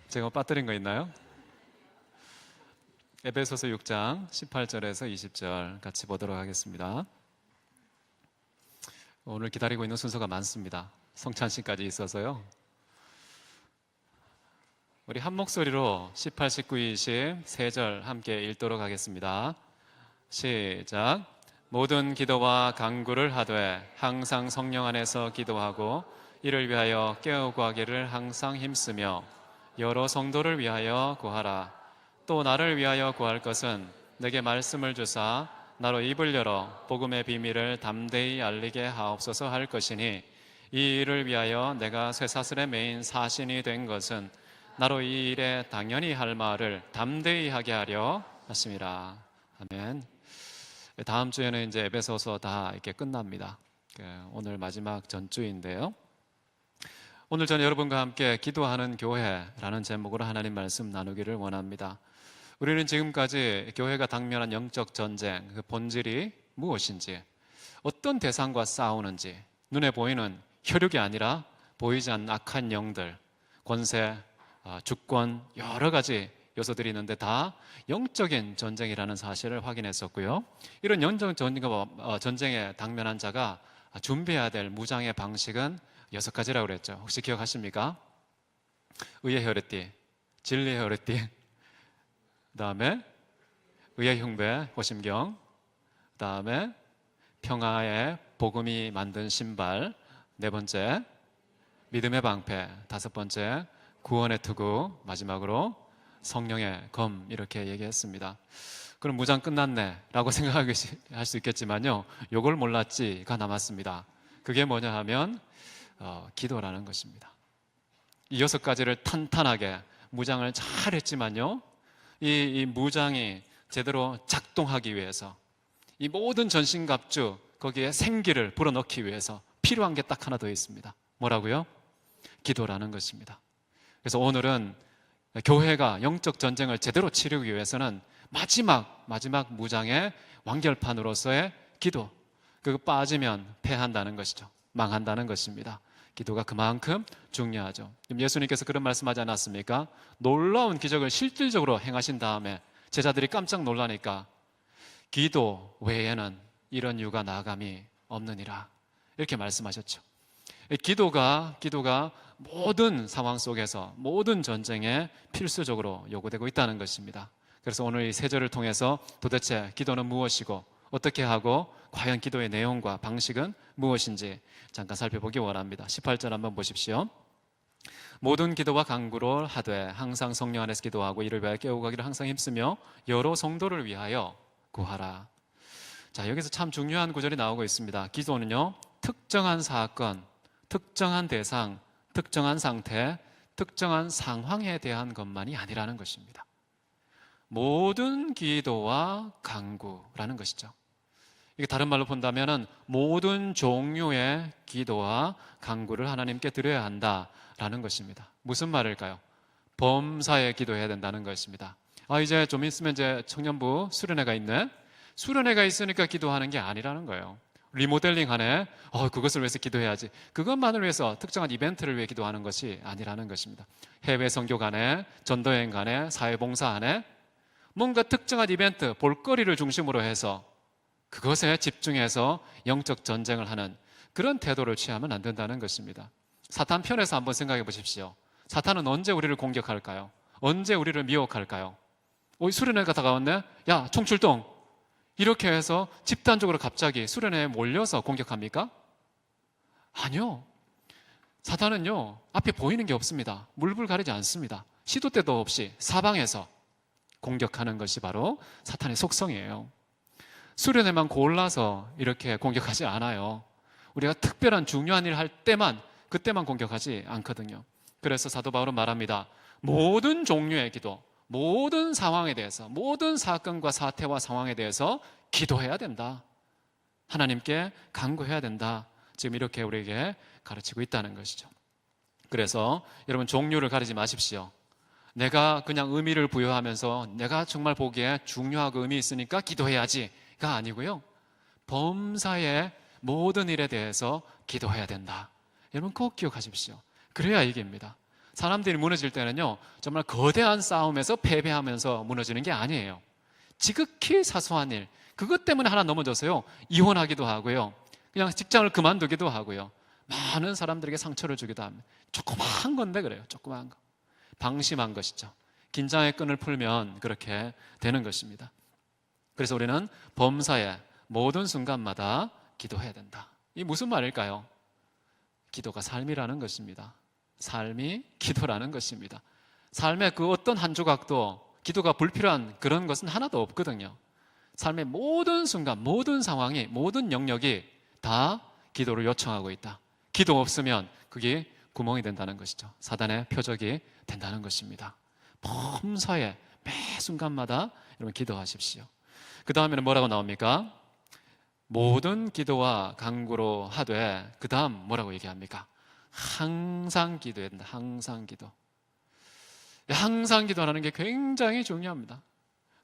제가 빠뜨린 거 있나요? 에베소서 6장 18절에서 20절 같이 보도록 하겠습니다. 오늘 기다리고 있는 순서가 많습니다. 성찬식까지 있어서요. 우리 한 목소리로 18, 19, 20 3절 함께 읽도록 하겠습니다. 시작. 모든 기도와 간구를 하되 항상 성령 안에서 기도하고 이를 위하여 깨어 구하기를 항상 힘쓰며 여러 성도를 위하여 구하라. 또 나를 위하여 구할 것은 내게 말씀을 주사 나로 입을 열어 복음의 비밀을 담대히 알리게 하옵소서 할 것이니 이 일을 위하여 내가 쇠사슬에 매인 사신이 된 것은 나로 이 일에 당연히 할 말을 담대히 하게 하려 하심이라. 아멘. 다음 주에는 이제 에베소서 다 이렇게 끝납니다. 오늘 마지막 전주인데요. 오늘 저는 여러분과 함께 기도하는 교회라는 제목으로 하나님 말씀 나누기를 원합니다. 우리는 지금까지 교회가 당면한 영적 전쟁, 그 본질이 무엇인지, 어떤 대상과 싸우는지, 눈에 보이는 혈육이 아니라 보이지 않는 악한 영들, 권세, 주권, 여러 가지 요소들이 있는데 다 영적인 전쟁이라는 사실을 확인했었고요. 이런 영적 전쟁에 당면한 자가 준비해야 될 무장의 방식은 6가지라고 그랬죠. 혹시 기억하십니까? 의의 혈의띠, 진리의 혈의띠, 그 다음에 의의 흉배, 호심경, 그 다음에 평화의 복음이 만든 신발, 4번째 믿음의 방패, 5번째 구원의 투구, 마지막으로 성령의 검, 이렇게 얘기했습니다. 그럼 무장 끝났네 라고 생각할 수 있겠지만요, 요걸 몰랐지가 남았습니다. 그게 뭐냐 하면 기도라는 것입니다. 이 6가지를 탄탄하게 무장을 잘 했지만요, 이 무장이 제대로 작동하기 위해서, 이 모든 전신갑주 거기에 생기를 불어넣기 위해서 필요한 게 딱 하나 더 있습니다. 뭐라고요? 기도라는 것입니다. 그래서 오늘은 교회가 영적 전쟁을 제대로 치르기 위해서는 마지막 무장의 완결판으로서의 기도, 그거 빠지면 패한다는 것이죠. 망한다는 것입니다. 기도가 그만큼 중요하죠. 예수님께서 그런 말씀하지 않았습니까? 놀라운 기적을 실질적으로 행하신 다음에 제자들이 깜짝 놀라니까 기도 외에는 이런 유가 나아감이 없느니라, 이렇게 말씀하셨죠. 기도가 모든 상황 속에서 모든 전쟁에 필수적으로 요구되고 있다는 것입니다. 그래서 오늘 이 3절을 통해서 도대체 기도는 무엇이고 어떻게 하고 과연 기도의 내용과 방식은 무엇인지 잠깐 살펴보기 원합니다. 18절 한번 보십시오. 모든 기도와 간구를 하되 항상 성령 안에서 기도하고 이를 위하여 깨우고 가기를 항상 힘쓰며 여러 성도를 위하여 구하라. 자, 여기서 참 중요한 구절이 나오고 있습니다. 기도는요, 특정한 사건, 특정한 대상, 특정한 상태, 특정한 상황에 대한 것만이 아니라는 것입니다. 모든 기도와 간구라는 것이죠. 이게 다른 말로 본다면 모든 종류의 기도와 간구를 하나님께 드려야 한다라는 것입니다. 무슨 말일까요? 범사에 기도해야 된다는 것입니다. 이제 좀 있으면 이제 청년부 수련회가 있네. 수련회가 있으니까 기도하는 게 아니라는 거예요. 리모델링 하네. 그것을 위해서 기도해야지. 그것만을 위해서 특정한 이벤트를 위해 기도하는 것이 아니라는 것입니다. 해외 선교 가네, 전도여행 가네, 사회봉사 하네, 뭔가 특정한 이벤트, 볼거리를 중심으로 해서 그것에 집중해서 영적 전쟁을 하는 그런 태도를 취하면 안 된다는 것입니다. 사탄 편에서 한번 생각해 보십시오. 사탄은 언제 우리를 공격할까요? 언제 우리를 미혹할까요? 수련회가 다가왔네? 야, 총출동! 이렇게 해서 집단적으로 갑자기 수련회에 몰려서 공격합니까? 아니요. 사탄은요, 앞에 보이는 게 없습니다. 물불 가리지 않습니다. 시도 때도 없이 사방에서 공격하는 것이 바로 사탄의 속성이에요. 수련회만 골라서 이렇게 공격하지 않아요. 우리가 특별한 중요한 일을 할 때만, 그때만 공격하지 않거든요. 그래서 사도 바울은 말합니다. 모든 종류의 기도, 모든 상황에 대해서, 모든 사건과 사태와 상황에 대해서 기도해야 된다. 하나님께 간구해야 된다. 지금 이렇게 우리에게 가르치고 있다는 것이죠. 그래서 여러분, 종류를 가리지 마십시오. 내가 그냥 의미를 부여하면서 내가 정말 보기에 중요하고 의미 있으니까 기도해야지가 아니고요, 범사의 모든 일에 대해서 기도해야 된다. 여러분 꼭 기억하십시오. 그래야 이깁니다. 사람들이 무너질 때는요, 정말 거대한 싸움에서 패배하면서 무너지는 게 아니에요. 지극히 사소한 일, 그것 때문에 하나 넘어져서요, 이혼하기도 하고요, 그냥 직장을 그만두기도 하고요, 많은 사람들에게 상처를 주기도 합니다. 조그마한 건데 그래요. 조그마한 거. 방심한 것이죠. 긴장의 끈을 풀면 그렇게 되는 것입니다. 그래서 우리는 범사의 모든 순간마다 기도해야 된다. 이게 무슨 말일까요? 기도가 삶이라는 것입니다. 삶이 기도라는 것입니다. 삶의 그 어떤 한 조각도 기도가 불필요한 그런 것은 하나도 없거든요. 삶의 모든 순간, 모든 상황이, 모든 영역이 다 기도를 요청하고 있다. 기도 없으면 그게 구멍이 된다는 것이죠. 사단의 표적이 된다는 것입니다. 범사에 매 순간마다 여러분 기도하십시오. 그 다음에는 뭐라고 나옵니까? 모든 기도와 간구로 하되, 그 다음 뭐라고 얘기합니까? 항상 기도해야 된다. 항상 기도. 항상 기도하는 게 굉장히 중요합니다.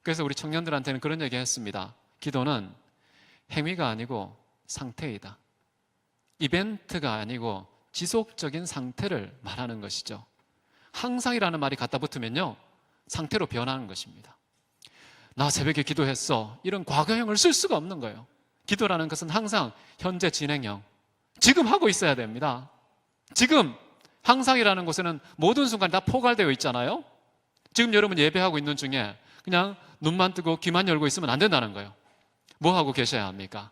그래서 우리 청년들한테는 그런 얘기 했습니다. 기도는 행위가 아니고 상태이다. 이벤트가 아니고 지속적인 상태를 말하는 것이죠. 항상이라는 말이 갖다 붙으면요, 상태로 변하는 것입니다. 나 새벽에 기도했어, 이런 과거형을 쓸 수가 없는 거예요. 기도라는 것은 항상 현재 진행형, 지금 하고 있어야 됩니다. 지금. 항상이라는 곳에는 모든 순간이 다 포괄되어 있잖아요. 지금 여러분 예배하고 있는 중에 그냥 눈만 뜨고 귀만 열고 있으면 안 된다는 거예요. 뭐 하고 계셔야 합니까?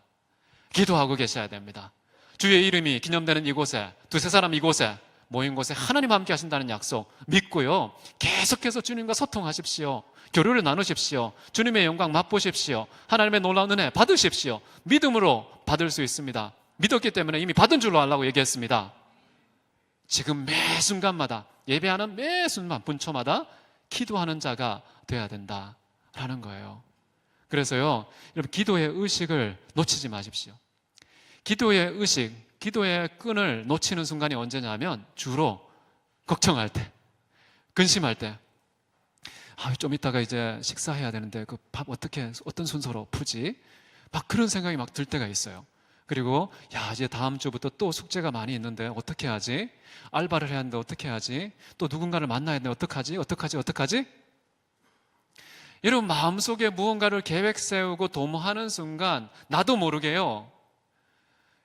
기도하고 계셔야 됩니다. 주의 이름이 기념되는 이곳에, 두세 사람 이곳에 모인 곳에 하나님 함께 하신다는 약속 믿고요, 계속해서 주님과 소통하십시오. 교류를 나누십시오. 주님의 영광 맛보십시오. 하나님의 놀라운 은혜 받으십시오. 믿음으로 받을 수 있습니다. 믿었기 때문에 이미 받은 줄로 알라고 얘기했습니다. 지금 매 순간마다, 예배하는 매 순간 분초마다 기도하는 자가 돼야 된다라는 거예요. 그래서요, 여러분 기도의 의식을 놓치지 마십시오. 기도의 의식, 기도의 끈을 놓치는 순간이 언제냐면 주로 걱정할 때, 근심할 때, 좀 이따가 이제 식사해야 되는데 그 밥 어떻게, 어떤 순서로 푸지? 막 그런 생각이 막 들 때가 있어요. 그리고 이제 다음 주부터 또 숙제가 많이 있는데 어떻게 하지? 알바를 해야 하는데 어떻게 하지? 또 누군가를 만나야 되는데 어떡하지? 여러분 마음속에 무언가를 계획 세우고 도모하는 순간 나도 모르게요,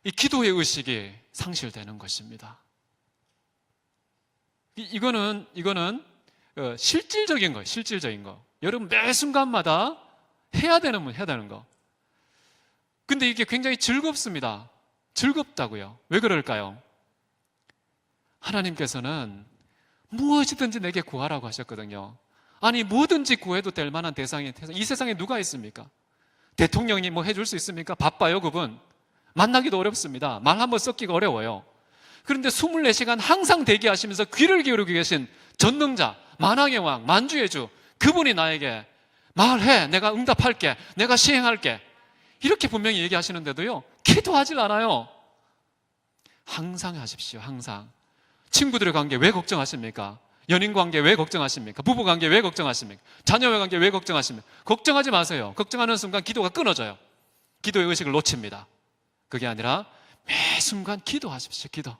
이 기도의 의식이 상실되는 것입니다. 이거는 실질적인 거예요. 실질적인 거. 여러분 매 순간마다 해야 되는 거. 근데 이게 굉장히 즐겁습니다. 즐겁다고요. 왜 그럴까요? 하나님께서는 무엇이든지 내게 구하라고 하셨거든요. 아니 뭐든지 구해도 될 만한 대상이 이 세상에 누가 있습니까? 대통령이 뭐 해줄 수 있습니까? 바빠요 그분. 만나기도 어렵습니다. 말 한번 섞기가 어려워요. 그런데 24시간 항상 대기하시면서 귀를 기울이고 계신 전능자, 만왕의 왕, 만주의 주, 그분이 나에게 말해, 내가 응답할게, 내가 시행할게, 이렇게 분명히 얘기하시는데도요, 기도하질 않아요. 항상 하십시오. 항상. 친구들의 관계 왜 걱정하십니까? 연인 관계 왜 걱정하십니까? 부부 관계 왜 걱정하십니까? 자녀의 관계 왜 걱정하십니까? 걱정하지 마세요. 걱정하는 순간 기도가 끊어져요. 기도의 의식을 놓칩니다. 그게 아니라 매 순간 기도하십시오. 기도.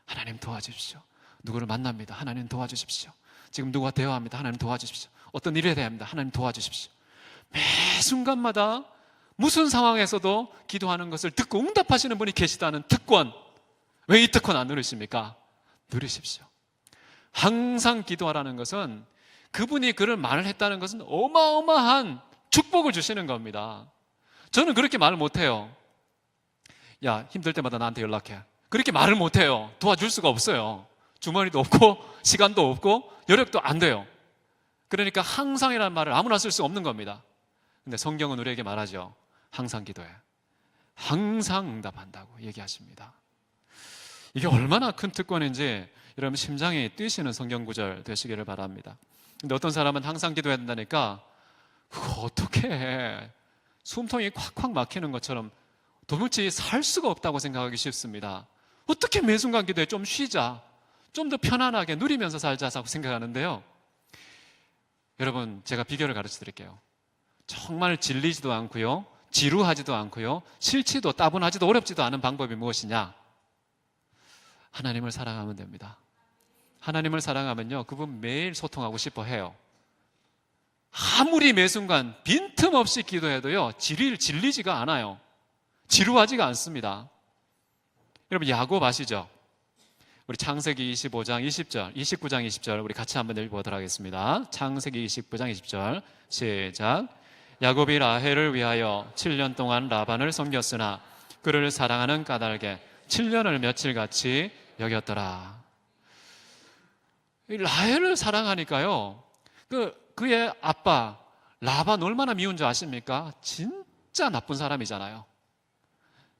하나님 도와주십시오. 누구를 만납니다. 하나님 도와주십시오. 지금 누구와 대화합니다. 하나님 도와주십시오. 어떤 일에 대합니다. 하나님 도와주십시오. 매 순간마다 무슨 상황에서도 기도하는 것을 듣고 응답하시는 분이 계시다는 특권. 왜 이 특권 안 누리십니까? 누리십시오. 항상 기도하라는 것은, 그분이 그를 말을 했다는 것은 어마어마한 축복을 주시는 겁니다. 저는 그렇게 말을 못해요. 야, 힘들 때마다 나한테 연락해. 그렇게 말을 못해요. 도와줄 수가 없어요. 주머니도 없고 시간도 없고 여력도 안 돼요. 그러니까 항상이라는 말을 아무나 쓸 수 없는 겁니다. 근데 성경은 우리에게 말하죠. 항상 기도해. 항상 응답한다고 얘기하십니다. 이게 얼마나 큰 특권인지 여러분 심장이 뛰시는 성경 구절 되시기를 바랍니다. 근데 어떤 사람은 항상 기도해야 된다니까 그거 어떻게 해? 숨통이 콱콱 막히는 것처럼 도무지 살 수가 없다고 생각하기 쉽습니다. 어떻게 매 순간 기도해? 좀 쉬자, 좀 더 편안하게 누리면서 살자고 생각하는데요, 여러분 제가 비결을 가르쳐 드릴게요. 정말 질리지도 않고요, 지루하지도 않고요, 싫지도 따분하지도 어렵지도 않은 방법이 무엇이냐? 하나님을 사랑하면 됩니다. 하나님을 사랑하면요, 그분 매일 소통하고 싶어 해요. 아무리 매 순간 빈틈없이 기도해도요, 질리지가 않아요. 지루하지가 않습니다. 여러분, 야곱 아시죠? 우리 창세기 25장 20절, 29장 20절 우리 같이 한번 읽어보도록 하겠습니다. 창세기 29장 20절 시작. 야곱이 라헬을 위하여 7년 동안 라반을 섬겼으나 그를 사랑하는 까닭에 7년을 며칠같이 여겼더라. 라헬을 사랑하니까요, 그의 아빠 라반 얼마나 미운 줄 아십니까? 진짜 나쁜 사람이잖아요.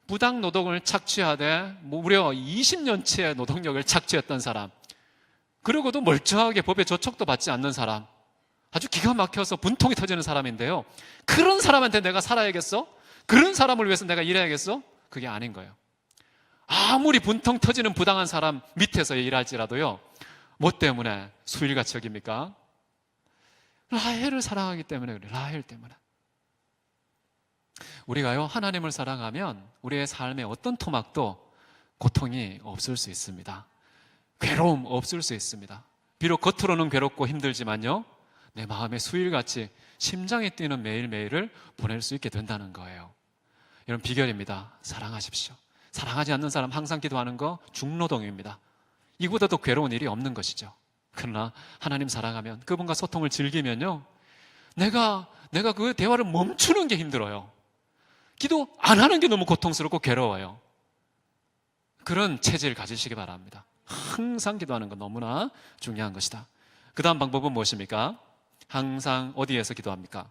부당 노동을 착취하되 무려 20년치의 노동력을 착취했던 사람, 그러고도 멀쩡하게 법의 조촉도 받지 않는 사람, 아주 기가 막혀서 분통이 터지는 사람인데요, 그런 사람한테 내가 살아야겠어? 그런 사람을 위해서 내가 일해야겠어? 그게 아닌 거예요. 아무리 분통 터지는 부당한 사람 밑에서 일할지라도요, 뭐 때문에 수일같이 여깁니까? 라헬을 사랑하기 때문에 그래요. 라헬 때문에. 우리가요, 하나님을 사랑하면 우리의 삶에 어떤 토막도 고통이 없을 수 있습니다. 괴로움 없을 수 있습니다. 비록 겉으로는 괴롭고 힘들지만요, 내 마음에 수일같이 심장이 뛰는 매일매일을 보낼 수 있게 된다는 거예요. 이런 비결입니다. 사랑하십시오. 사랑하지 않는 사람 항상 기도하는 거 중노동입니다. 이보다도 괴로운 일이 없는 것이죠. 그러나 하나님 사랑하면, 그분과 소통을 즐기면요, 내가 그 대화를 멈추는 게 힘들어요. 기도 안 하는 게 너무 고통스럽고 괴로워요. 그런 체질 가지시기 바랍니다. 항상 기도하는 건 너무나 중요한 것이다. 그 다음 방법은 무엇입니까? 항상 어디에서 기도합니까?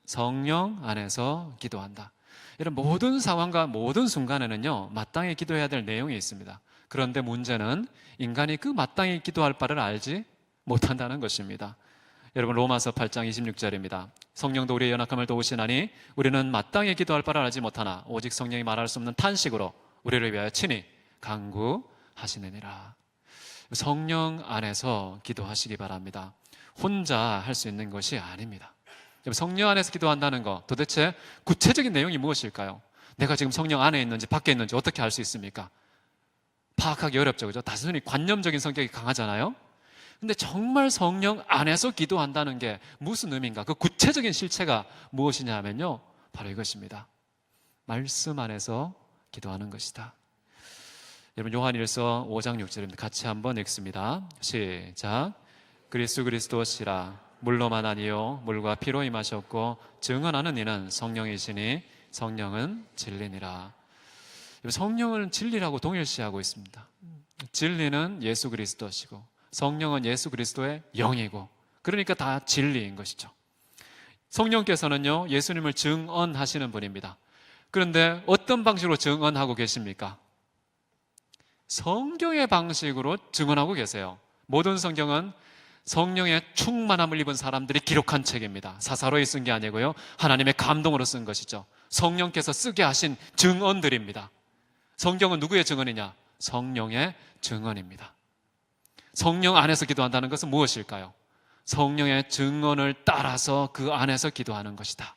성령 안에서 기도한다. 이런 모든 상황과 모든 순간에는요, 마땅히 기도해야 될 내용이 있습니다. 그런데 문제는 인간이 그 마땅히 기도할 바를 알지 못한다는 것입니다. 여러분, 로마서 8장 26절입니다. 성령도 우리의 연약함을 도우시나니 우리는 마땅히 기도할 바를 알지 못하나 오직 성령이 말할 수 없는 탄식으로 우리를 위하여 친히 간구하시느니라. 성령 안에서 기도하시기 바랍니다. 혼자 할 수 있는 것이 아닙니다. 성령 안에서 기도한다는 거, 도대체 구체적인 내용이 무엇일까요? 내가 지금 성령 안에 있는지 밖에 있는지 어떻게 알 수 있습니까? 파악하기 어렵죠, 그죠? 단순히 관념적인 성격이 강하잖아요. 근데 정말 성령 안에서 기도한다는 게 무슨 의미인가? 그 구체적인 실체가 무엇이냐 하면요, 바로 이것입니다. 말씀 안에서 기도하는 것이다. 여러분, 요한일서 5장 6절입니다. 같이 한번 읽습니다. 시작. 그리스도시라 물로만 아니요 물과 피로 임하셨고 증언하는 이는 성령이시니 성령은 진리니라. 성령은 진리라고 동일시하고 있습니다. 진리는 예수 그리스도시고 성령은 예수 그리스도의 영이고, 그러니까 다 진리인 것이죠. 성령께서는요, 예수님을 증언하시는 분입니다. 그런데 어떤 방식으로 증언하고 계십니까? 성경의 방식으로 증언하고 계세요. 모든 성경은 성령의 충만함을 입은 사람들이 기록한 책입니다. 사사로이 쓴 게 아니고요, 하나님의 감동으로 쓴 것이죠. 성령께서 쓰게 하신 증언들입니다. 성경은 누구의 증언이냐? 성령의 증언입니다. 성령 안에서 기도한다는 것은 무엇일까요? 성령의 증언을 따라서 그 안에서 기도하는 것이다.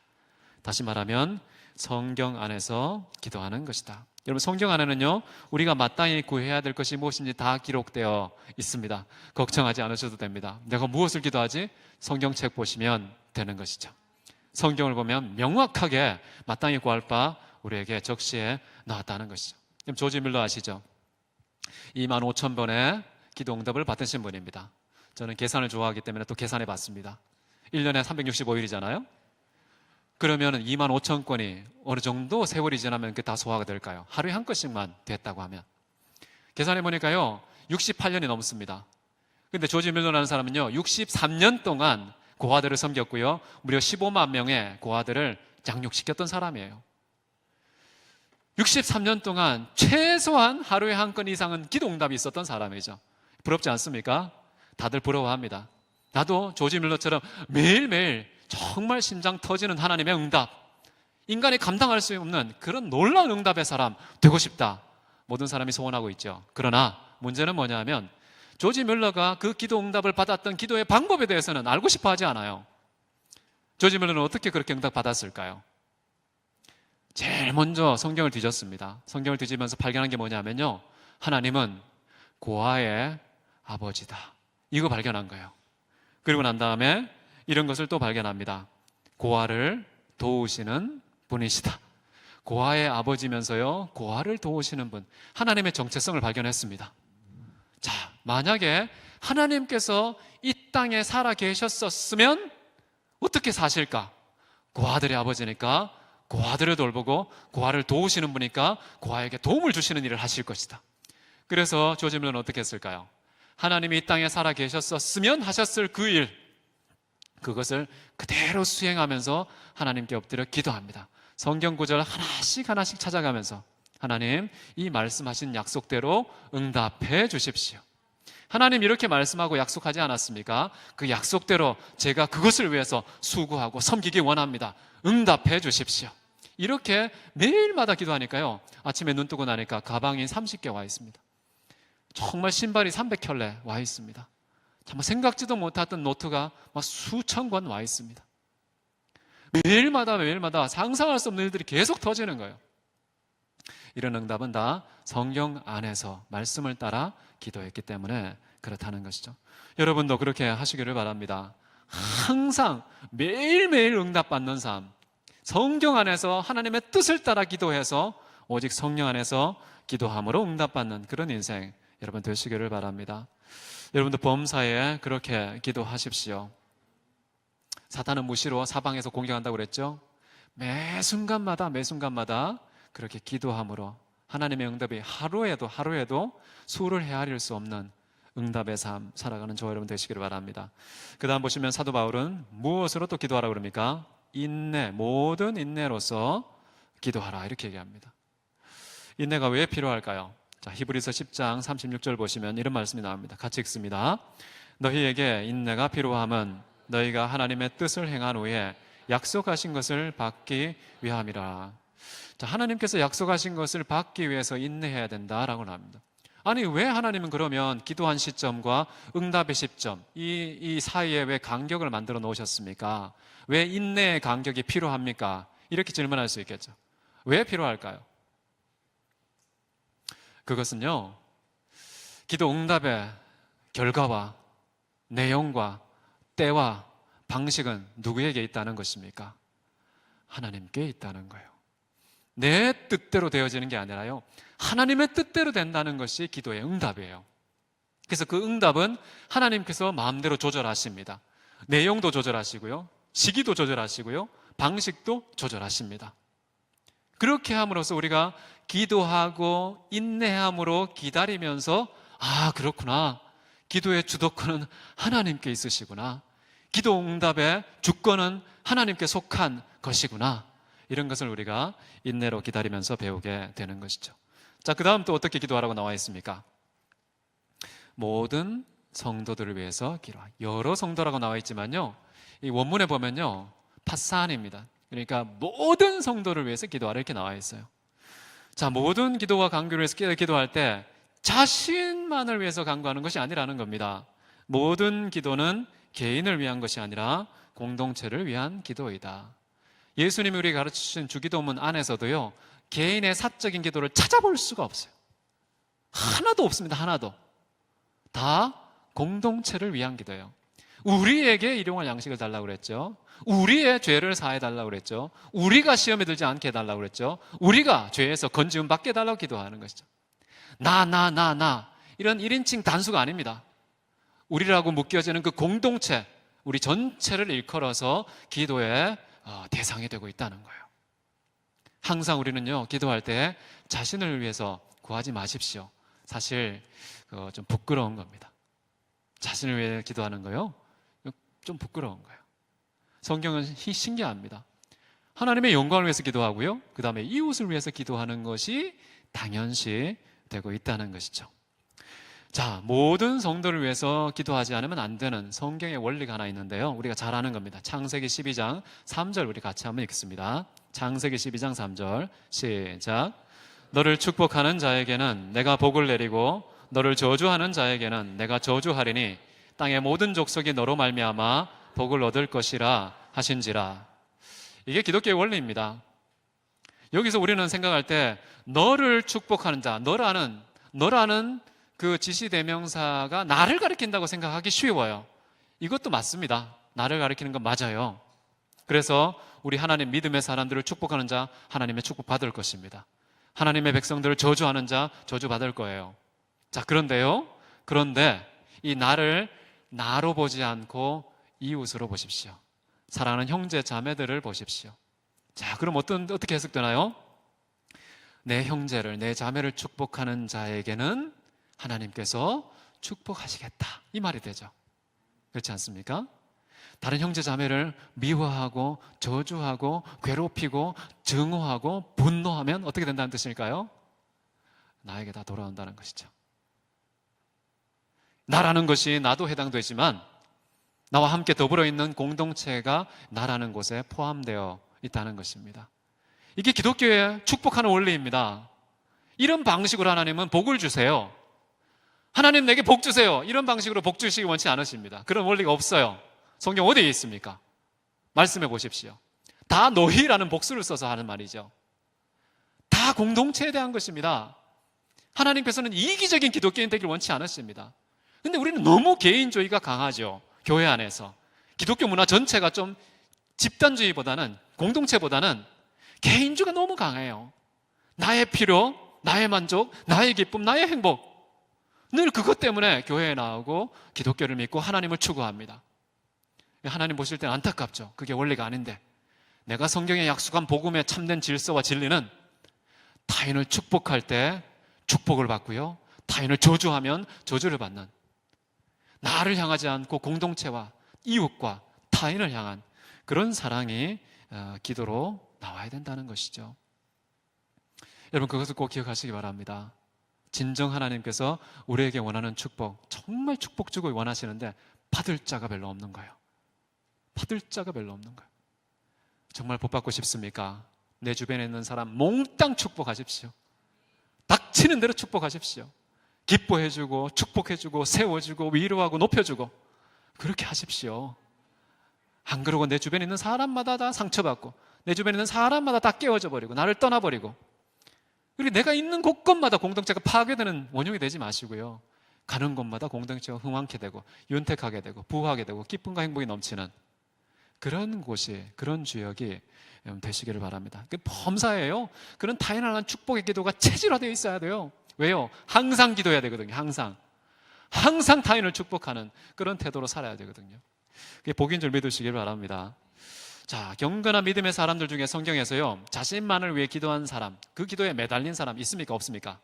다시 말하면 성경 안에서 기도하는 것이다. 여러분, 성경 안에는요, 우리가 마땅히 구해야 될 것이 무엇인지 다 기록되어 있습니다. 걱정하지 않으셔도 됩니다. 내가 무엇을 기도하지? 성경책 보시면 되는 것이죠. 성경을 보면 명확하게 마땅히 구할 바 우리에게 적시해 나왔다는 것이죠. 그럼 조지 밀러 아시죠? 25,000번의 기도 응답을 받으신 분입니다. 저는 계산을 좋아하기 때문에 또 계산해 봤습니다. 1년에 365일이잖아요. 그러면 25,000건이 어느 정도 세월이 지나면 그게 다 소화가 될까요? 하루에 한 건씩만 됐다고 하면. 계산해 보니까요, 68년이 넘습니다. 근데 조지 밀러라는 사람은요, 63년 동안 고아들을 섬겼고요, 무려 15만 명의 고아들을 양육시켰던 사람이에요. 63년 동안 최소한 하루에 한 건 이상은 기도 응답이 있었던 사람이죠. 부럽지 않습니까? 다들 부러워합니다. 나도 조지 밀러처럼 매일매일 정말 심장 터지는 하나님의 응답, 인간이 감당할 수 없는 그런 놀라운 응답의 사람 되고 싶다. 모든 사람이 소원하고 있죠. 그러나 문제는 뭐냐면 조지 밀러가 그 기도 응답을 받았던 기도의 방법에 대해서는 알고 싶어 하지 않아요. 조지 밀러는 어떻게 그렇게 응답 받았을까요? 제일 먼저 성경을 뒤졌습니다. 성경을 뒤지면서 발견한 게 뭐냐면요, 하나님은 고아의 아버지다. 이거 발견한 거예요. 그리고 난 다음에 이런 것을 또 발견합니다. 고아를 도우시는 분이시다. 고아의 아버지면서요, 고아를 도우시는 분. 하나님의 정체성을 발견했습니다. 자, 만약에 하나님께서 이 땅에 살아 계셨었으면 어떻게 사실까? 고아들의 아버지니까 고아들을 돌보고 고아를 도우시는 분이니까 고아에게 도움을 주시는 일을 하실 것이다. 그래서 조지 밀러는 어떻게 했을까요? 하나님이 이 땅에 살아 계셨었으면 하셨을 그 일, 그것을 그대로 수행하면서 하나님께 엎드려 기도합니다. 성경 구절 하나씩 하나씩 찾아가면서 하나님, 이 말씀하신 약속대로 응답해 주십시오. 하나님 이렇게 말씀하고 약속하지 않았습니까? 그 약속대로 제가 그것을 위해서 수고하고 섬기기 원합니다. 응답해 주십시오. 이렇게 매일마다 기도하니까요, 아침에 눈 뜨고 나니까 가방이 30개 와 있습니다. 정말 신발이 300켤레 와 있습니다. 정말 생각지도 못했던 노트가 막 수천 권 와 있습니다. 매일마다 상상할 수 없는 일들이 계속 터지는 거예요. 이런 응답은 다 성경 안에서 말씀을 따라 기도했기 때문에 그렇다는 것이죠. 여러분도 그렇게 하시기를 바랍니다. 항상 매일매일 응답받는 삶, 성경 안에서 하나님의 뜻을 따라 기도해서 오직 성령 안에서 기도함으로 응답받는 그런 인생 여러분 되시기를 바랍니다. 여러분도 범사에 그렇게 기도하십시오. 사탄은 무시로 사방에서 공격한다고 그랬죠. 매 순간마다 그렇게 기도함으로 하나님의 응답이 하루에도 수를 헤아릴 수 없는 응답의 삶 살아가는 저와 여러분 되시기를 바랍니다. 그 다음 보시면 사도 바울은 무엇으로 또 기도하라고 그럽니까? 인내, 모든 인내로서 기도하라 이렇게 얘기합니다. 인내가 왜 필요할까요? 자, 히브리서 10장 36절 보시면 이런 말씀이 나옵니다. 같이 읽습니다. 너희에게 인내가 필요함은 너희가 하나님의 뜻을 행한 후에 약속하신 것을 받기 위함이라. 자, 하나님께서 약속하신 것을 받기 위해서 인내해야 된다라고 합니다. 아니, 왜 하나님은 그러면 기도한 시점과 응답의 시점 이 사이에 왜 간격을 만들어 놓으셨습니까? 왜 인내의 간격이 필요합니까? 이렇게 질문할 수 있겠죠. 왜 필요할까요? 그것은요, 기도 응답의 결과와 내용과 때와 방식은 누구에게 있다는 것입니까? 하나님께 있다는 거예요. 내 뜻대로 되어지는 게 아니라요, 하나님의 뜻대로 된다는 것이 기도의 응답이에요. 그래서 그 응답은 하나님께서 마음대로 조절하십니다. 내용도 조절하시고요, 시기도 조절하시고요, 방식도 조절하십니다. 그렇게 함으로써 우리가 기도하고 인내함으로 기다리면서 그렇구나, 기도의 주도권은 하나님께 있으시구나, 기도 응답의 주권은 하나님께 속한 것이구나, 이런 것을 우리가 인내로 기다리면서 배우게 되는 것이죠. 자, 그 다음 또 어떻게 기도하라고 나와 있습니까? 모든 성도들을 위해서 기도하. 여러 성도라고 나와 있지만요, 이 원문에 보면요, 파산입니다. 그러니까 모든 성도를 위해서 기도하라 이렇게 나와 있어요. 자, 모든 기도와 간구를 위해서 기도할 때 자신만을 위해서 간구하는 것이 아니라는 겁니다. 모든 기도는 개인을 위한 것이 아니라 공동체를 위한 기도이다. 예수님이 우리에게 가르치신 주기도문 안에서도요, 개인의 사적인 기도를 찾아볼 수가 없어요. 하나도 없습니다. 하나도. 다 공동체를 위한 기도예요. 우리에게 일용할 양식을 달라고 그랬죠. 우리의 죄를 사해 달라고 그랬죠. 우리가 시험에 들지 않게 해달라고 그랬죠. 우리가 죄에서 건지움 받게 해달라고 기도하는 것이죠. 나 이런 1인칭 단수가 아닙니다. 우리라고 묶여지는 그 공동체, 우리 전체를 일컬어서 기도의 대상이 되고 있다는 거예요. 항상 우리는요, 기도할 때 자신을 위해서 구하지 마십시오. 사실 좀 부끄러운 겁니다. 자신을 위해 기도하는 거요, 좀 부끄러운 거예요. 성경은 신기합니다. 하나님의 영광을 위해서 기도하고요, 그 다음에 이웃을 위해서 기도하는 것이 당연시 되고 있다는 것이죠. 자, 모든 성도를 위해서 기도하지 않으면 안 되는 성경의 원리가 하나 있는데요, 우리가 잘 아는 겁니다. 창세기 12장 3절 우리 같이 한번 읽겠습니다. 창세기 12장 3절 시작. 너를 축복하는 자에게는 내가 복을 내리고 너를 저주하는 자에게는 내가 저주하리니 땅의 모든 족속이 너로 말미암아 복을 얻을 것이라 하신지라. 이게 기독교의 원리입니다. 여기서 우리는 생각할 때 너를 축복하는 자, 너라는 그 지시대명사가 나를 가리킨다고 생각하기 쉬워요. 이것도 맞습니다. 나를 가리키는 건 맞아요. 그래서 우리 하나님 믿음의 사람들을 축복하는 자 하나님의 축복 받을 것입니다. 하나님의 백성들을 저주하는 자 저주 받을 거예요. 자, 그런데 이 나를 나로 보지 않고 이웃으로 보십시오. 사랑하는 형제 자매들을 보십시오. 자, 그럼 어떻게 해석되나요? 내 형제를, 내 자매를 축복하는 자에게는 하나님께서 축복하시겠다, 이 말이 되죠. 그렇지 않습니까? 다른 형제 자매를 미워하고 저주하고 괴롭히고 증오하고 분노하면 어떻게 된다는 뜻일까요? 나에게 다 돌아온다는 것이죠. 나라는 것이 나도 해당되지만 나와 함께 더불어 있는 공동체가 나라는 곳에 포함되어 있다는 것입니다. 이게 기독교의 축복하는 원리입니다. 이런 방식으로 하나님은 복을 주세요. 하나님 내게 복 주세요, 이런 방식으로 복 주시기 원치 않으십니다. 그런 원리가 없어요. 성경 어디에 있습니까? 말씀해 보십시오. 다 너희라는 복수를 써서 하는 말이죠. 다 공동체에 대한 것입니다. 하나님께서는 이기적인 기독교인 되기를 원치 않으십니다. 근데 우리는 너무 개인주의가 강하죠. 교회 안에서 기독교 문화 전체가 좀 집단주의보다는, 공동체보다는 개인주의가 너무 강해요. 나의 필요, 나의 만족, 나의 기쁨, 나의 행복, 늘 그것 때문에 교회에 나오고 기독교를 믿고 하나님을 추구합니다. 하나님 보실 때는 안타깝죠. 그게 원리가 아닌데, 내가 성경에 약속한 복음의 참된 질서와 진리는 타인을 축복할 때 축복을 받고요, 타인을 저주하면 저주를 받는, 나를 향하지 않고 공동체와 이웃과 타인을 향한 그런 사랑이 기도로 나와야 된다는 것이죠. 여러분, 그것을 꼭 기억하시기 바랍니다. 진정 하나님께서 우리에게 원하는 축복, 정말 축복 주고 원하시는데 받을 자가 별로 없는 거예요. 받을 자가 별로 없는 거예요. 정말 복 받고 싶습니까? 내 주변에 있는 사람 몽땅 축복하십시오. 닥치는 대로 축복하십시오. 기뻐해주고 축복해주고 세워주고 위로하고 높여주고 그렇게 하십시오. 안 그러고 내 주변에 있는 사람마다 다 상처받고 내 주변에 있는 사람마다 다 깨어져 버리고 나를 떠나버리고, 그리고 내가 있는 곳곳마다 공동체가 파괴되는 원흉이 되지 마시고요, 가는 곳마다 공동체가 흥왕케 되고 윤택하게 되고 부하게 되고 기쁨과 행복이 넘치는 그런 곳이, 그런 주역이 되시기를 바랍니다. 범사예요. 그런 타인을 향한 축복의 기도가 체질화되어 있어야 돼요. 왜요? 항상 기도해야 되거든요. 항상 타인을 축복하는 그런 태도로 살아야 되거든요. 그게 복인 줄 믿으시길 바랍니다. 자, 경건한 믿음의 사람들 중에 성경에서요, 자신만을 위해 기도한 사람, 그 기도에 매달린 사람 있습니까? 없습니까?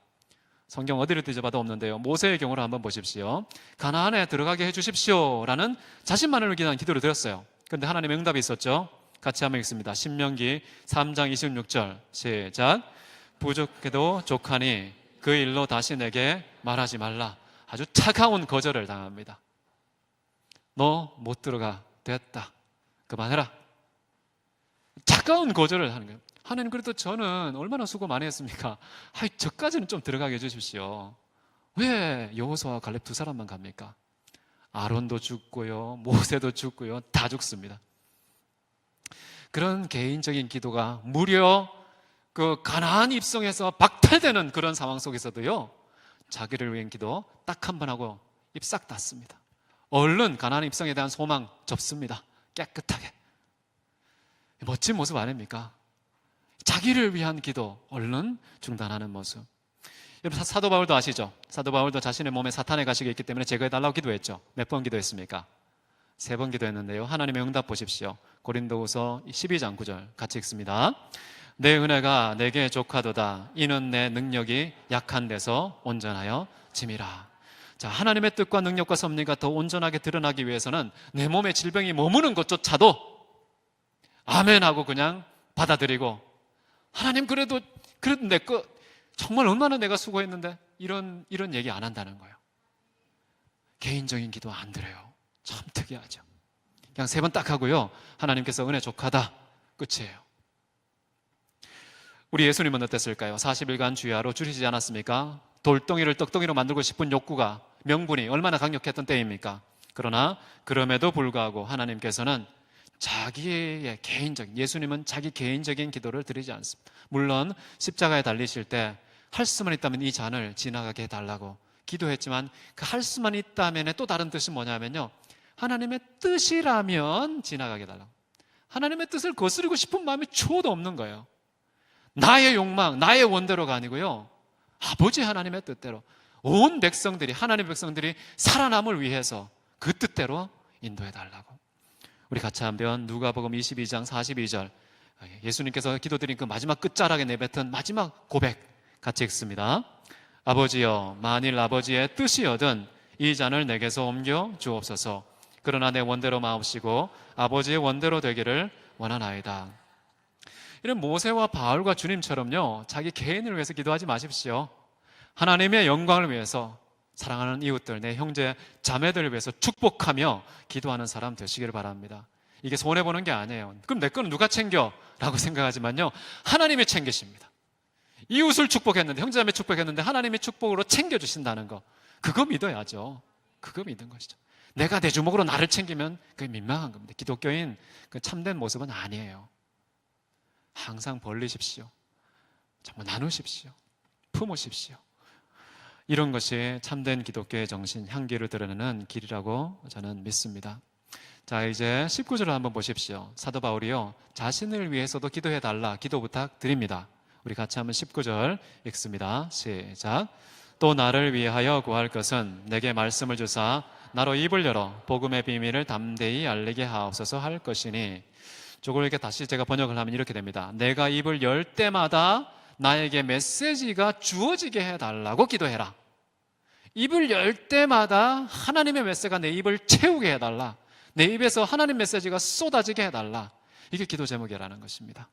성경 어디를 뒤져봐도 없는데요, 모세의 경우를 한번 보십시오. 가나안에 들어가게 해주십시오 라는 자신만을 위해 기도한 기도를 드렸어요. 그런데 하나님의 응답이 있었죠. 같이 한번 읽습니다. 신명기 3장 26절 시작. 부족해도 족하니 그 일로 다시 내게 말하지 말라. 아주 차가운 거절을 당합니다. 너 못 들어가, 됐다, 그만해라. 차가운 거절을 하는 거예요. 하나님, 그래도 저는 얼마나 수고 많이 했습니까? 저까지는 좀 들어가게 해주십시오. 왜 여호수아와 갈렙 두 사람만 갑니까? 아론도 죽고요, 모세도 죽고요, 다 죽습니다. 그런 개인적인 기도가 무려 그 가나안 입성에서 박탈되는 그런 상황 속에서도요, 자기를 위한 기도 딱 한 번 하고 입 싹 닫습니다. 얼른 가나안 입성에 대한 소망 접습니다. 깨끗하게. 멋진 모습 아닙니까? 자기를 위한 기도 얼른 중단하는 모습. 여러분, 사도 바울도 아시죠? 사도 바울도 자신의 몸에 사탄의 가시가 있기 때문에 제거해달라고 기도했죠. 몇 번 기도했습니까? 3번 기도했는데요, 하나님의 응답 보십시오. 고린도후서 12장 9절 같이 읽습니다. 내 은혜가 내게 족하도다. 이는 내 능력이 약한 데서 온전하여 짐이라. 자, 하나님의 뜻과 능력과 섭리가 더 온전하게 드러나기 위해서는 내 몸에 질병이 머무는 것조차도 아멘 하고 그냥 받아들이고, 하나님 그래도 내 거 정말 얼마나 내가 수고했는데, 이런 얘기 안 한다는 거예요. 개인적인 기도 안 드려요. 참 특이하죠. 그냥 3번 딱 하고요, 하나님께서 은혜 족하다, 끝이에요. 우리 예수님은 어땠을까요? 40일간 주야로 줄이지 않았습니까? 돌덩이를 떡덩이로 만들고 싶은 욕구가, 명분이 얼마나 강력했던 때입니까? 그러나 그럼에도 불구하고 하나님께서는 자기의 개인적인, 예수님은 자기 개인적인 기도를 드리지 않습니다. 물론 십자가에 달리실 때 할 수만 있다면 이 잔을 지나가게 해달라고 기도했지만 그 할 수만 있다면의 또 다른 뜻은 뭐냐면요, 하나님의 뜻이라면 지나가게 달라고. 하나님의 뜻을 거스르고 싶은 마음이 초도 없는 거예요. 나의 욕망, 나의 원대로가 아니고요, 아버지 하나님의 뜻대로 온 백성들이, 하나님의 백성들이 살아남을 위해서 그 뜻대로 인도해 달라고. 우리 같이 한번 누가복음 22장 42절, 예수님께서 기도드린 그 마지막 끝자락에 내뱉은 마지막 고백 같이 읽습니다. 아버지여, 만일 아버지의 뜻이여든 이 잔을 내게서 옮겨 주옵소서. 그러나 내 원대로 마옵시고 아버지의 원대로 되기를 원하나이다. 이런 모세와 바울과 주님처럼요, 자기 개인을 위해서 기도하지 마십시오. 하나님의 영광을 위해서, 사랑하는 이웃들, 내 형제 자매들을 위해서 축복하며 기도하는 사람 되시기를 바랍니다. 이게 손해보는 게 아니에요. 그럼 내 거는 누가 챙겨? 라고 생각하지만요, 하나님이 챙기십니다. 이웃을 축복했는데, 형제 자매 축복했는데 하나님이 축복으로 챙겨주신다는 거, 그거 믿어야죠. 그거 믿은 것이죠. 내가 내 주먹으로 나를 챙기면 그게 민망한 겁니다. 기독교인 그 참된 모습은 아니에요. 항상 벌리십시오. 정말 나누십시오. 품으십시오. 이런 것이 참된 기독교의 정신, 향기를 드러내는 길이라고 저는 믿습니다. 자, 이제 19절을 한번 보십시오. 사도 바울이요, 자신을 위해서도 기도해 달라 기도 부탁드립니다. 우리 같이 한번 19절 읽습니다. 시작. 또 나를 위하여 구할 것은 내게 말씀을 주사 나로 입을 열어 복음의 비밀을 담대히 알리게 하옵소서 할 것이니. 조금 이렇게 다시 제가 번역을 하면 이렇게 됩니다. 내가 입을 열 때마다 나에게 메시지가 주어지게 해달라고 기도해라. 입을 열 때마다 하나님의 메시지가 내 입을 채우게 해달라. 내 입에서 하나님 메시지가 쏟아지게 해달라. 이게 기도 제목이라는 것입니다.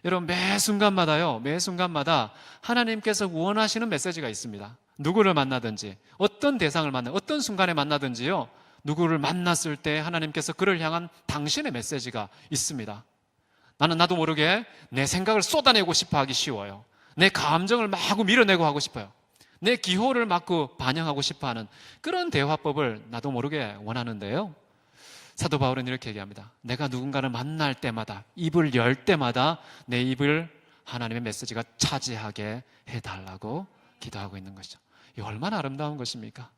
여러분, 매 순간마다 하나님께서 원하시는 메시지가 있습니다. 누구를 만나든지, 어떤 대상을 어떤 순간에 만나든지요, 누구를 만났을 때 하나님께서 그를 향한 당신의 메시지가 있습니다. 나도 모르게 내 생각을 쏟아내고 싶어 하기 쉬워요. 내 감정을 마구 밀어내고 하고 싶어요. 내 기호를 막고 반영하고 싶어 하는 그런 대화법을 나도 모르게 원하는데요, 사도 바울은 이렇게 얘기합니다. 내가 누군가를 만날 때마다, 입을 열 때마다 내 입을 하나님의 메시지가 차지하게 해달라고 기도하고 있는 것이죠. 이 얼마나 아름다운 것입니까?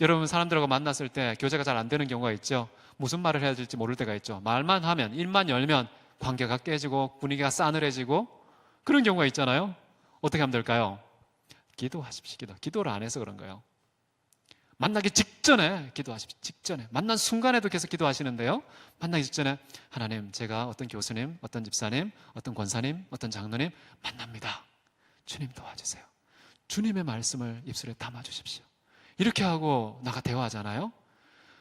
여러분, 사람들하고 만났을 때 교제가 잘 안 되는 경우가 있죠. 무슨 말을 해야 될지 모를 때가 있죠. 말만 하면, 입만 열면 관계가 깨지고 분위기가 싸늘해지고 그런 경우가 있잖아요. 어떻게 하면 될까요? 기도하십시오. 기도를 안 해서 그런 거예요. 만나기 직전에 기도하십시오. 직전에. 만난 순간에도 계속 기도하시는데요, 만나기 직전에 하나님, 제가 어떤 교수님, 어떤 집사님, 어떤 권사님, 어떤 장로님 만납니다. 주님 도와주세요. 주님의 말씀을 입술에 담아주십시오. 이렇게 하고 나가 대화하잖아요.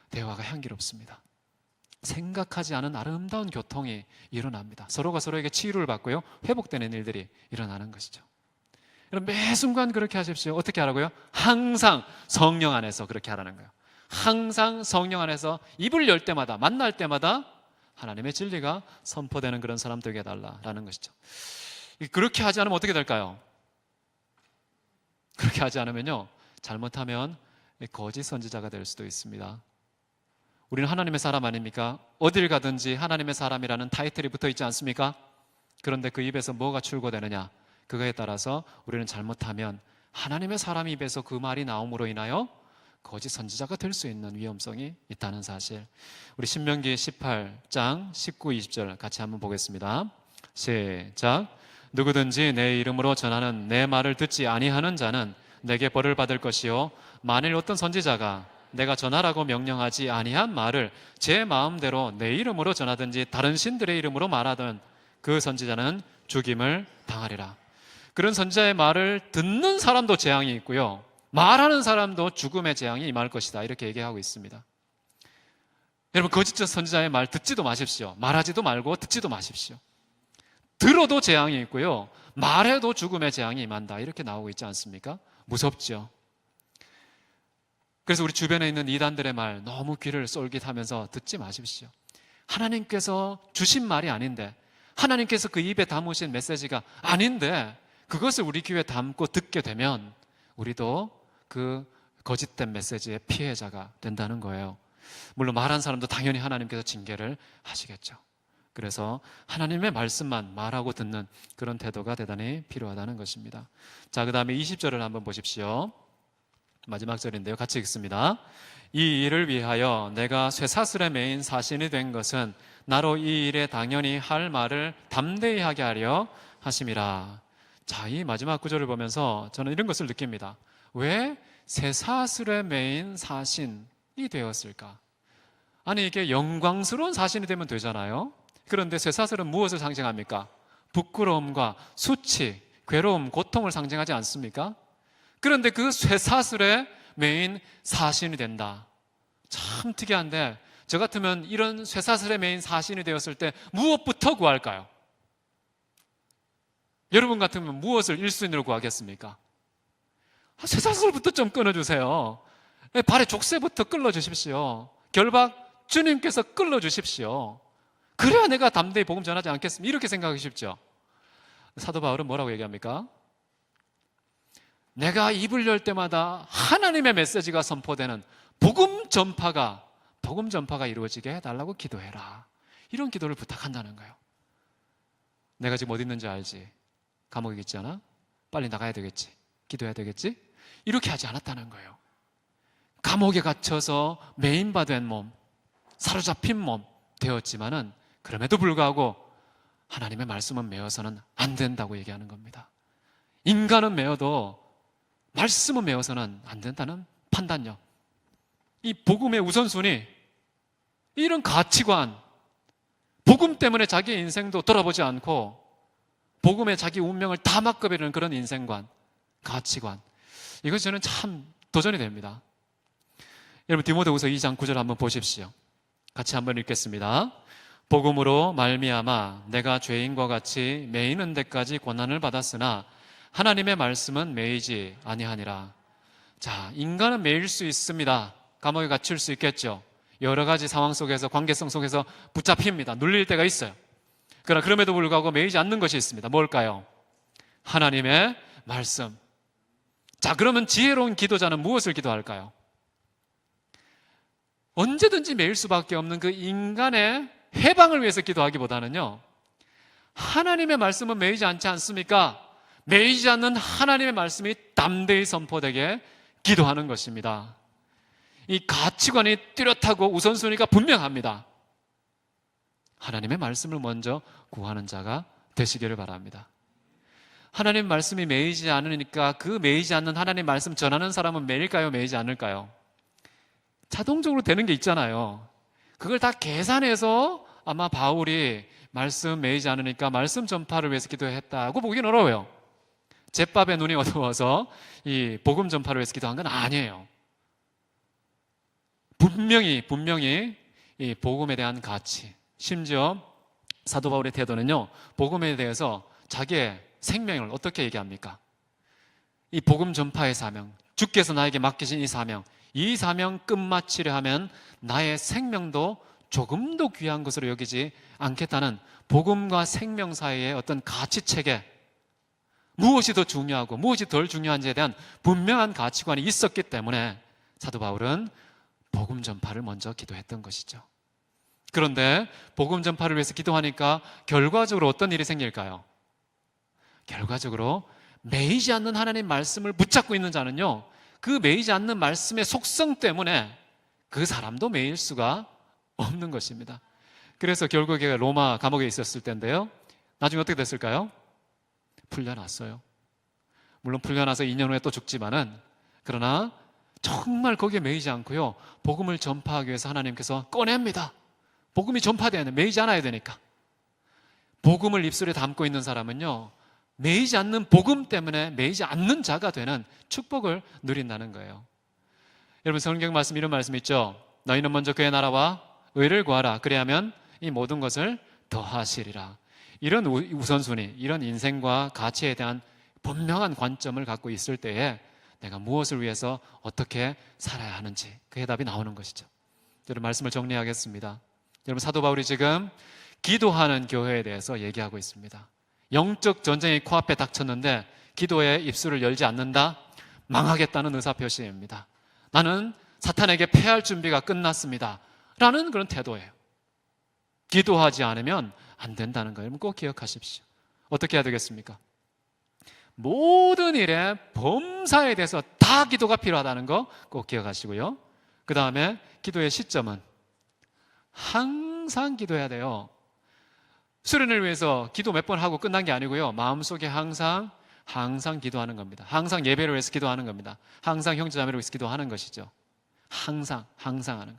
대화가 향기롭습니다. 생각하지 않은 아름다운 교통이 일어납니다. 서로가 서로에게 치유를 받고요, 회복되는 일들이 일어나는 것이죠. 여러분, 매 순간 그렇게 하십시오. 어떻게 하라고요? 항상 성령 안에서 그렇게 하라는 거예요. 항상 성령 안에서 입을 열 때마다, 만날 때마다 하나님의 진리가 선포되는 그런 사람 되게 해달라는 것이죠. 그렇게 하지 않으면 어떻게 될까요? 그렇게 하지 않으면요, 잘못하면 거짓 선지자가 될 수도 있습니다. 우리는 하나님의 사람 아닙니까? 어딜 가든지 하나님의 사람이라는 타이틀이 붙어 있지 않습니까? 그런데 그 입에서 뭐가 출고되느냐, 그거에 따라서 우리는 잘못하면 하나님의 사람 입에서 그 말이 나옴으로 인하여 거짓 선지자가 될 수 있는 위험성이 있다는 사실. 우리 신명기 18장 19, 20절 같이 한번 보겠습니다. 시작. 누구든지 내 이름으로 전하는 내 말을 듣지 아니하는 자는 내게 벌을 받을 것이요, 만일 어떤 선지자가 내가 전하라고 명령하지 아니한 말을 제 마음대로 내 이름으로 전하든지 다른 신들의 이름으로 말하든 그 선지자는 죽임을 당하리라. 그런 선지자의 말을 듣는 사람도 재앙이 있고요, 말하는 사람도 죽음의 재앙이 임할 것이다, 이렇게 얘기하고 있습니다. 여러분, 거짓 선지자의 말 듣지도 마십시오. 말하지도 말고 듣지도 마십시오. 들어도 재앙이 있고요, 말해도 죽음의 재앙이 임한다, 이렇게 나오고 있지 않습니까? 무섭죠. 그래서 우리 주변에 있는 이단들의 말 너무 귀를 쏠깃하면서 듣지 마십시오. 하나님께서 주신 말이 아닌데, 하나님께서 그 입에 담으신 메시지가 아닌데 그것을 우리 귀에 담고 듣게 되면 우리도 그 거짓된 메시지의 피해자가 된다는 거예요. 물론 말한 사람도 당연히 하나님께서 징계를 하시겠죠. 그래서 하나님의 말씀만 말하고 듣는 그런 태도가 대단히 필요하다는 것입니다. 자, 그 다음에 20절을 한번 보십시오. 마지막 절인데요. 같이 읽습니다. 이 일을 위하여 내가 쇠사슬에 매인 사신이 된 것은 나로 이 일에 당연히 할 말을 담대히 하게 하려 하심이라. 자, 이 마지막 구절을 보면서 저는 이런 것을 느낍니다. 왜 쇠사슬에 매인 사신이 되었을까? 아니, 이게 영광스러운 사신이 되면 되잖아요. 그런데 쇠사슬은 무엇을 상징합니까? 부끄러움과 수치, 괴로움, 고통을 상징하지 않습니까? 그런데 그 쇠사슬에 매인 사신이 된다. 참 특이한데, 저 같으면 이런 쇠사슬에 매인 사신이 되었을 때 무엇부터 구할까요? 여러분 같으면 무엇을 1순위로 구하겠습니까? 쇠사슬부터 좀 끊어주세요. 발에 족쇄부터 끌어주십시오. 결박 주님께서 끌어주십시오. 그래야 내가 담대히 복음 전하지 않겠습니까? 이렇게 생각하기 쉽죠. 사도 바울은 뭐라고 얘기합니까? 내가 입을 열 때마다 하나님의 메시지가 선포되는 복음 전파가 이루어지게 해달라고 기도해라. 이런 기도를 부탁한다는 거예요. 내가 지금 어디 있는지 알지? 감옥에 있지 않아? 빨리 나가야 되겠지? 기도해야 되겠지? 이렇게 하지 않았다는 거예요. 감옥에 갇혀서 매인바된 몸, 사로잡힌 몸 되었지만은 그럼에도 불구하고 하나님의 말씀은 메어서는 안 된다고 얘기하는 겁니다. 인간은 메어도 말씀은 메어서는 안 된다는 판단력. 이 복음의 우선순위, 이런 가치관, 복음 때문에 자기의 인생도 돌아보지 않고 복음에 자기 운명을 다 맡겨버리는 그런 인생관, 가치관, 이것이 저는 참 도전이 됩니다. 여러분, 디모데후서 2장 9절 한번 보십시오. 같이 한번 읽겠습니다. 복음으로 말미암아 내가 죄인과 같이 매이는 데까지 고난을 받았으나 하나님의 말씀은 매이지 아니하니라. 자, 인간은 매일 수 있습니다. 감옥에 갇힐 수 있겠죠. 여러 가지 상황 속에서, 관계성 속에서 붙잡힙니다. 눌릴 때가 있어요. 그러나 그럼에도 불구하고 매이지 않는 것이 있습니다. 뭘까요? 하나님의 말씀. 자, 그러면 지혜로운 기도자는 무엇을 기도할까요? 언제든지 매일 수밖에 없는 그 인간의 해방을 위해서 기도하기보다는요, 하나님의 말씀은 매이지 않지 않습니까? 매이지 않는 하나님의 말씀이 담대히 선포되게 기도하는 것입니다. 이 가치관이 뚜렷하고 우선순위가 분명합니다. 하나님의 말씀을 먼저 구하는 자가 되시기를 바랍니다. 하나님 말씀이 매이지 않으니까 그 매이지 않는 하나님 말씀 전하는 사람은 매일까요? 매이지 않을까요? 자동적으로 되는 게 있잖아요. 그걸 다 계산해서 아마 바울이 말씀 매이지 않으니까 말씀 전파를 위해서 기도했다고 보기는 어려워요. 잿밥에 눈이 어두워서 이 복음 전파를 위해서 기도한 건 아니에요. 분명히 이 복음에 대한 가치, 심지어 사도 바울의 태도는요, 복음에 대해서 자기의 생명을 어떻게 얘기합니까? 이 복음 전파의 사명, 주께서 나에게 맡기신 이 사명 끝마치려 하면 나의 생명도 조금도 귀한 것으로 여기지 않겠다는 복음과 생명 사이의 어떤 가치체계, 무엇이 더 중요하고 무엇이 덜 중요한지에 대한 분명한 가치관이 있었기 때문에 사도 바울은 복음 전파를 먼저 기도했던 것이죠. 그런데 복음 전파를 위해서 기도하니까 결과적으로 어떤 일이 생길까요? 결과적으로 매이지 않는 하나님 말씀을 붙잡고 있는 자는요, 그 매이지 않는 말씀의 속성 때문에 그 사람도 매일 수가 없는 것입니다. 그래서 결국에 로마 감옥에 있었을 때인데요, 나중에 어떻게 됐을까요? 풀려났어요. 물론 풀려나서 2년 후에 또 죽지만은, 그러나 정말 거기에 매이지 않고요, 복음을 전파하기 위해서 하나님께서 꺼냅니다. 복음이 전파돼야 돼. 매이지 않아야 되니까. 복음을 입술에 담고 있는 사람은요, 매이지 않는 복음 때문에 매이지 않는 자가 되는 축복을 누린다는 거예요. 여러분, 성경 말씀, 이런 말씀 있죠. 너희는 먼저 그의 나라와 의를 구하라. 그래야면 이 모든 것을 더하시리라. 이런 우선순위, 이런 인생과 가치에 대한 분명한 관점을 갖고 있을 때에 내가 무엇을 위해서 어떻게 살아야 하는지, 그 해답이 나오는 것이죠. 여러분, 말씀을 정리하겠습니다. 여러분, 사도 바울이 지금 기도하는 교회에 대해서 얘기하고 있습니다. 영적 전쟁이 코앞에 닥쳤는데 기도에 입술을 열지 않는다? 망하겠다는 의사표시입니다. 나는 사탄에게 패할 준비가 끝났습니다 라는 그런 태도예요. 기도하지 않으면 안 된다는 거예요. 꼭 기억하십시오. 어떻게 해야 되겠습니까? 모든 일에 범사에 대해서 다 기도가 필요하다는 거 꼭 기억하시고요. 그 다음에 기도의 시점은 항상 기도해야 돼요. 수련을 위해서 기도 몇 번 하고 끝난 게 아니고요. 마음속에 항상 기도하는 겁니다. 항상 예배를 위해서 기도하는 겁니다. 항상 형제자매를 위해서 기도하는 것이죠. 항상 하는.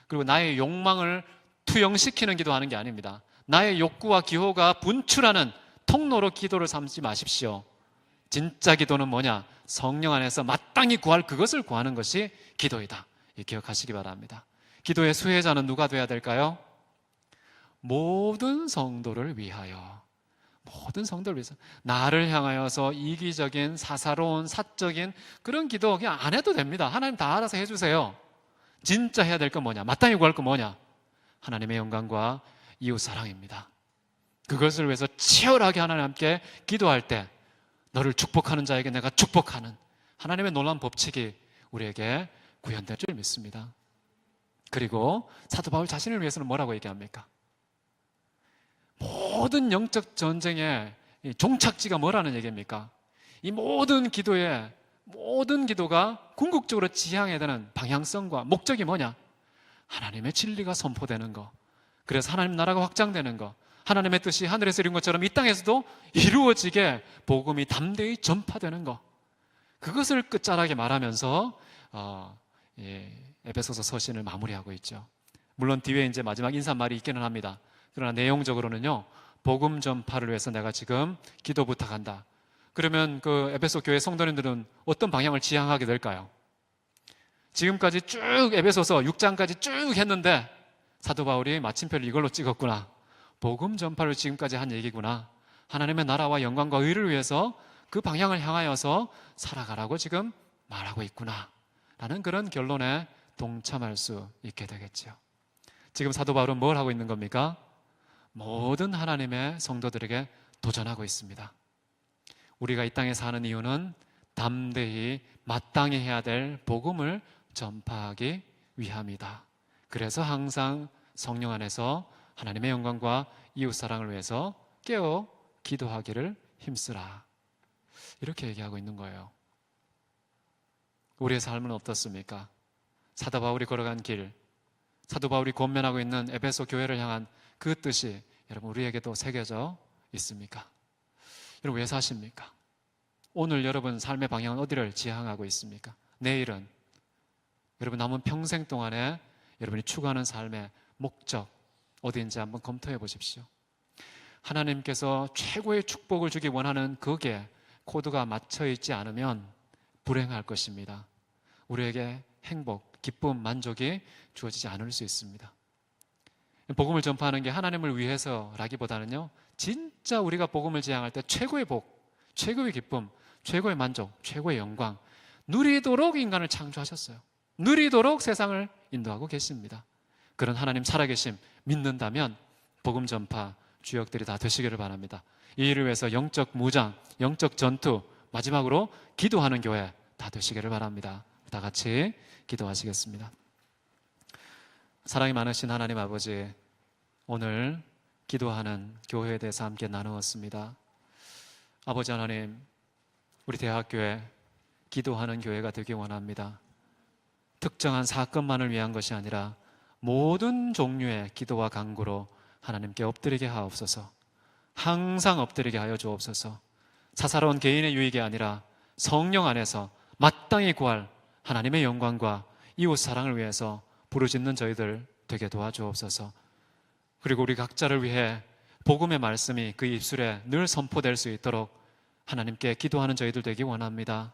그리고 나의 욕망을 투영시키는 기도하는 게 아닙니다. 나의 욕구와 기호가 분출하는 통로로 기도를 삼지 마십시오. 진짜 기도는 뭐냐? 성령 안에서 마땅히 구할 그것을 구하는 것이 기도이다. 기억하시기 바랍니다. 기도의 수혜자는 누가 돼야 될까요? 모든 성도를 위하여, 모든 성도를 위해서, 나를 향하여서 이기적인 사사로운 사적인 그런 기도 그냥 안 해도 됩니다. 하나님 다 알아서 해주세요. 진짜 해야 될 건 뭐냐? 마땅히 구할 건 뭐냐? 하나님의 영광과 이웃 사랑입니다. 그것을 위해서 치열하게 하나님께 기도할 때 너를 축복하는 자에게 내가 축복하는 하나님의 놀라운 법칙이 우리에게 구현될 줄 믿습니다. 그리고 사도 바울 자신을 위해서는 뭐라고 얘기합니까? 모든 영적 전쟁의 종착지가 뭐라는 얘기입니까? 이 모든 기도가 궁극적으로 지향해야 되는 방향성과 목적이 뭐냐? 하나님의 진리가 선포되는 거, 그래서 하나님 나라가 확장되는 거, 하나님의 뜻이 하늘에서 이룬 것처럼 이 땅에서도 이루어지게 복음이 담대히 전파되는 거, 그것을 끝자락에 말하면서 에베소서 서신을 마무리하고 있죠. 물론 뒤에 이제 마지막 인사말이 있기는 합니다. 그러나 내용적으로는요, 복음 전파를 위해서 내가 지금 기도 부탁한다. 그러면 그 에베소 교회 성도님들은 어떤 방향을 지향하게 될까요? 지금까지 쭉 에베소서 6장까지 쭉 했는데 사도 바울이 마침표를 이걸로 찍었구나. 복음 전파를 지금까지 한 얘기구나. 하나님의 나라와 영광과 의를 위해서 그 방향을 향하여서 살아가라고 지금 말하고 있구나 라는 그런 결론에 동참할 수 있게 되겠죠. 지금 사도 바울은 뭘 하고 있는 겁니까? 모든 하나님의 성도들에게 도전하고 있습니다. 우리가 이 땅에 사는 이유는 담대히 마땅히 해야 될 복음을 전파하기 위함이다. 그래서 항상 성령 안에서 하나님의 영광과 이웃사랑을 위해서 깨어 기도하기를 힘쓰라. 이렇게 얘기하고 있는 거예요. 우리의 삶은 어떻습니까? 사도 바울이 걸어간 길, 사도 바울이 권면하고 있는 에베소 교회를 향한 그 뜻이 여러분 우리에게도 새겨져 있습니까? 여러분 왜 사십니까? 오늘 여러분 삶의 방향은 어디를 지향하고 있습니까? 내일은 여러분 남은 평생 동안에 여러분이 추구하는 삶의 목적 어디인지 한번 검토해 보십시오. 하나님께서 최고의 축복을 주기 원하는 거기에 코드가 맞춰 있지 않으면 불행할 것입니다. 우리에게 행복, 기쁨, 만족이 주어지지 않을 수 있습니다. 복음을 전파하는 게 하나님을 위해서라기보다는요, 진짜 우리가 복음을 지향할 때 최고의 복, 최고의 기쁨, 최고의 만족, 최고의 영광 누리도록 인간을 창조하셨어요. 누리도록 세상을 인도하고 계십니다. 그런 하나님 살아계심 믿는다면 복음 전파 주역들이 다 되시기를 바랍니다. 이 일을 위해서 영적 무장, 영적 전투, 마지막으로 기도하는 교회 다 되시기를 바랍니다. 다 같이 기도하시겠습니다. 사랑이 많으신 하나님 아버지, 오늘 기도하는 교회에 대해서 함께 나누었습니다. 아버지 하나님, 우리 대학교에 기도하는 교회가 되기 원합니다. 특정한 사건만을 위한 것이 아니라 모든 종류의 기도와 간구로 하나님께 엎드리게 하옵소서. 항상 엎드리게 하여 주옵소서. 사사로운 개인의 유익이 아니라 성령 안에서 마땅히 구할 하나님의 영광과 이웃 사랑을 위해서 부르짖는 저희들 되게 도와주옵소서. 그리고 우리 각자를 위해 복음의 말씀이 그 입술에 늘 선포될 수 있도록 하나님께 기도하는 저희들 되기 원합니다.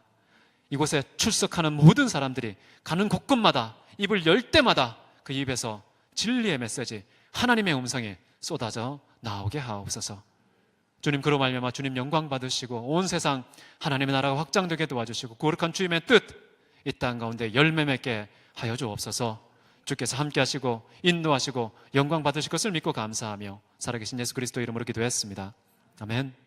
이곳에 출석하는 모든 사람들이 가는 곳곳마다 입을 열 때마다 그 입에서 진리의 메시지, 하나님의 음성이 쏟아져 나오게 하옵소서. 주님, 그로 말미암아 주님 영광 받으시고 온 세상 하나님의 나라가 확장되게 도와주시고 거룩한 주님의 뜻 이 땅 가운데 열매 맺게 하여 주옵소서. 주께서 함께 하시고 인도하시고 영광 받으실 것을 믿고 감사하며 살아계신 예수 그리스도 이름으로 기도했습니다. 아멘.